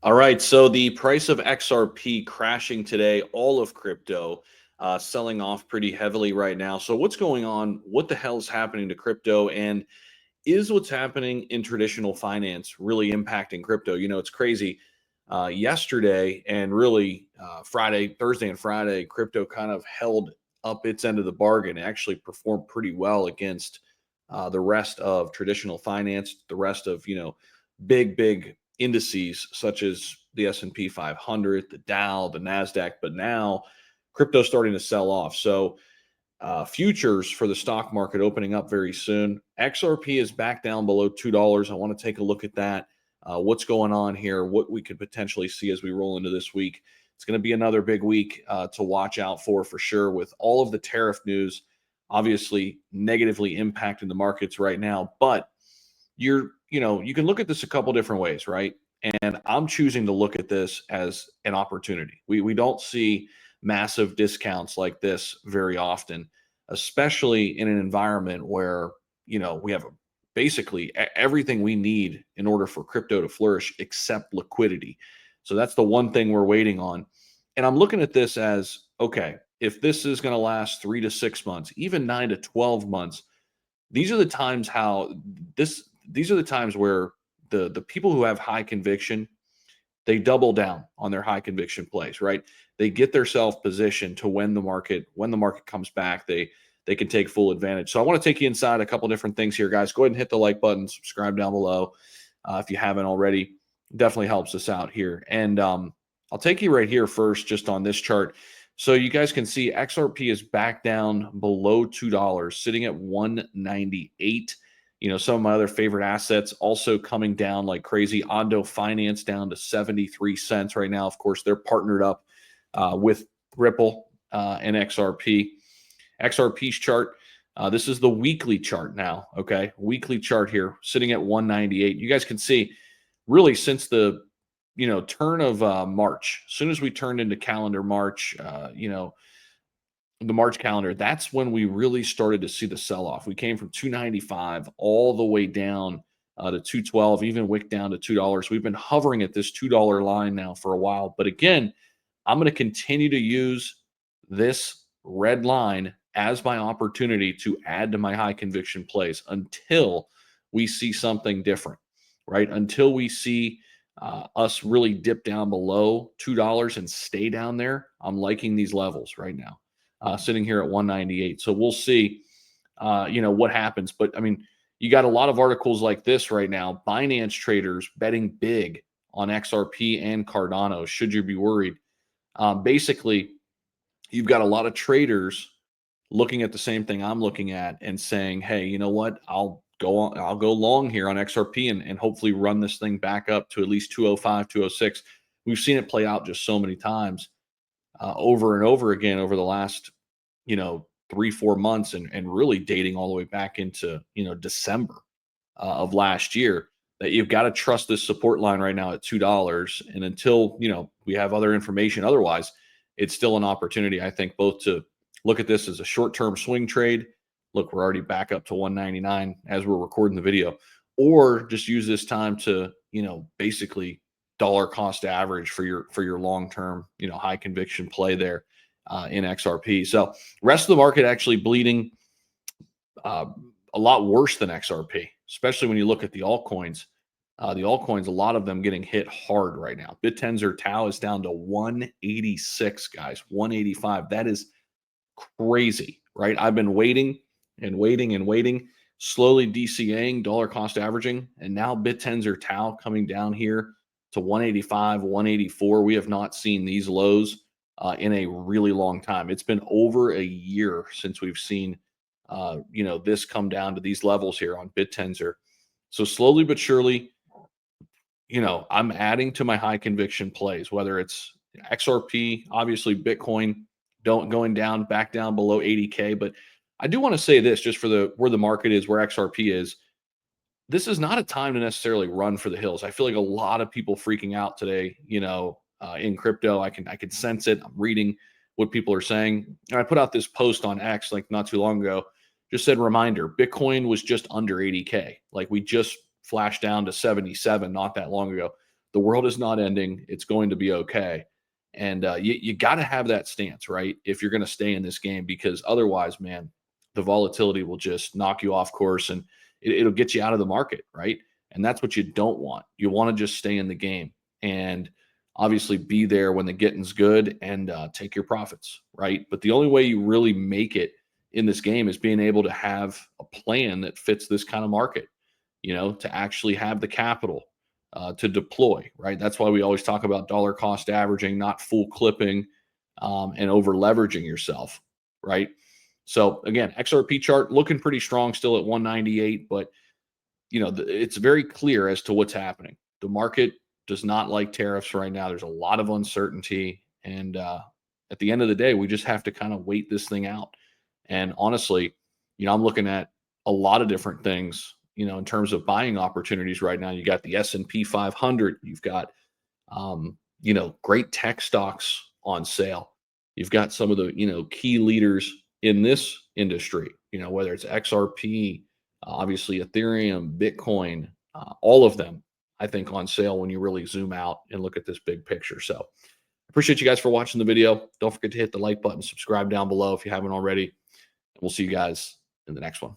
All right, so the price of XRP crashing today, all of crypto selling off pretty heavily right now. So what's going on? What the hell is happening to crypto? And is what's happening in traditional finance really impacting crypto? It's crazy. Yesterday and really Friday, Thursday and Friday, crypto kind of held up its end of the bargain. It actually performed pretty well against the rest of traditional finance, the rest of, big indices such as the S&P 500, the Dow, the Nasdaq. But now crypto's starting to sell off. So futures for the stock market opening up very soon. XRP is back down below $2. I want to take a look at that. What's going on here? What we could potentially see as we roll into this week. It's going to be another big week to watch out for sure, with all of the tariff news obviously negatively impacting the markets right now. But you can look at this a couple different ways, right? And I'm choosing to look at this as an opportunity. We don't see massive discounts like this very often, especially in an environment where, we have basically everything we need in order for crypto to flourish except liquidity. So that's the one thing we're waiting on. And I'm looking at this as, okay, if this is going to last 3 to 6 months, even 9 to 12 months, these are the times these are the times where the people who have high conviction, they double down on their high conviction plays, right? They get themselves positioned to when the market comes back, they can take full advantage. So I want to take you inside a couple different things here, guys. Go ahead and hit the like button, subscribe down below if you haven't already. Definitely helps us out here. And I'll take you right here first, just on this chart. So you guys can see XRP is back down below $2, sitting at 198. Some of my other favorite assets also coming down like crazy. Ondo Finance down to 73 cents right now. Of course, they're partnered up with Ripple and XRP. XRP's chart. This is the weekly chart now. Okay, weekly chart here, sitting at 198. You guys can see, really, since the turn of March, as soon as we turned into calendar March, the March calendar, that's when we really started to see the sell off. We came from 295 all the way down to 212, even wicked down to $2. We've been hovering at this $2 line now for a while. But again, I'm going to continue to use this red line as my opportunity to add to my high conviction plays until we see something different, right? Until we see us really dip down below $2 and stay down there. I'm liking these levels right now, sitting here at 198. So we'll see, what happens. But I mean, you got a lot of articles like this right now. Binance traders betting big on XRP and Cardano. Should you be worried? Basically, you've got a lot of traders looking at the same thing I'm looking at and saying, hey, you know what? I'll go long here on XRP and hopefully run this thing back up to at least 205, 206. We've seen it play out just so many times over and over again over the last, 3-4 months, and really dating all the way back into, December of last year, that you've got to trust this support line right now at $2. And until, we have other information otherwise, it's still an opportunity, I think, both to look at this as a short-term swing trade. Look, we're already back up to 199 as we're recording the video, or just use this time to, basically dollar cost average for your long-term, high conviction play there in XRP. So rest of the market actually bleeding a lot worse than XRP, especially when you look at the altcoins. A lot of them getting hit hard right now. BitTensor Tau is down to 186, guys, 185. That is crazy, right? I've been waiting and waiting and waiting, slowly DCAing, dollar cost averaging, and now BitTensor Tau coming down here to 185, 184. We have not seen these lows in a really long time. It's been over a year since we've seen, this come down to these levels here on BitTensor. So slowly but surely, I'm adding to my high conviction plays, whether it's XRP, obviously Bitcoin, going down back down below 80K. But I do want to say this, just for where the market is, where XRP is. This is not a time to necessarily run for the hills. I feel like a lot of people freaking out today, in crypto. I can sense it. I'm reading what people are saying. And I put out this post on X like not too long ago, just said, reminder, Bitcoin was just under 80K. Like we just flashed down to 77 not that long ago. the world is not ending. It's going to be okay. And you got to have that stance, right? If you're going to stay in this game, because otherwise, man, the volatility will just knock you off course, and it'll get you out of the market, right? And that's what you don't want. You want to just stay in the game and obviously be there when the getting's good and take your profits, right? But the only way you really make it in this game is being able to have a plan that fits this kind of market, to actually have the capital to deploy, right? That's why we always talk about dollar cost averaging, not full clipping and over leveraging yourself, right? So again, XRP chart looking pretty strong still at 198, but it's very clear as to what's happening. The market does not like tariffs right now. There's a lot of uncertainty, and at the end of the day, we just have to kind of wait this thing out. And honestly, I'm looking at a lot of different things, in terms of buying opportunities right now. You got the S&P 500, you've got great tech stocks on sale. You've got some of the, key leaders in this industry, whether it's XRP, obviously Ethereum, Bitcoin, all of them, I think, on sale when you really zoom out and look at this big picture. So appreciate you guys for watching the video. Don't forget to hit the like button, subscribe down below if you haven't already. We'll see you guys in the next one.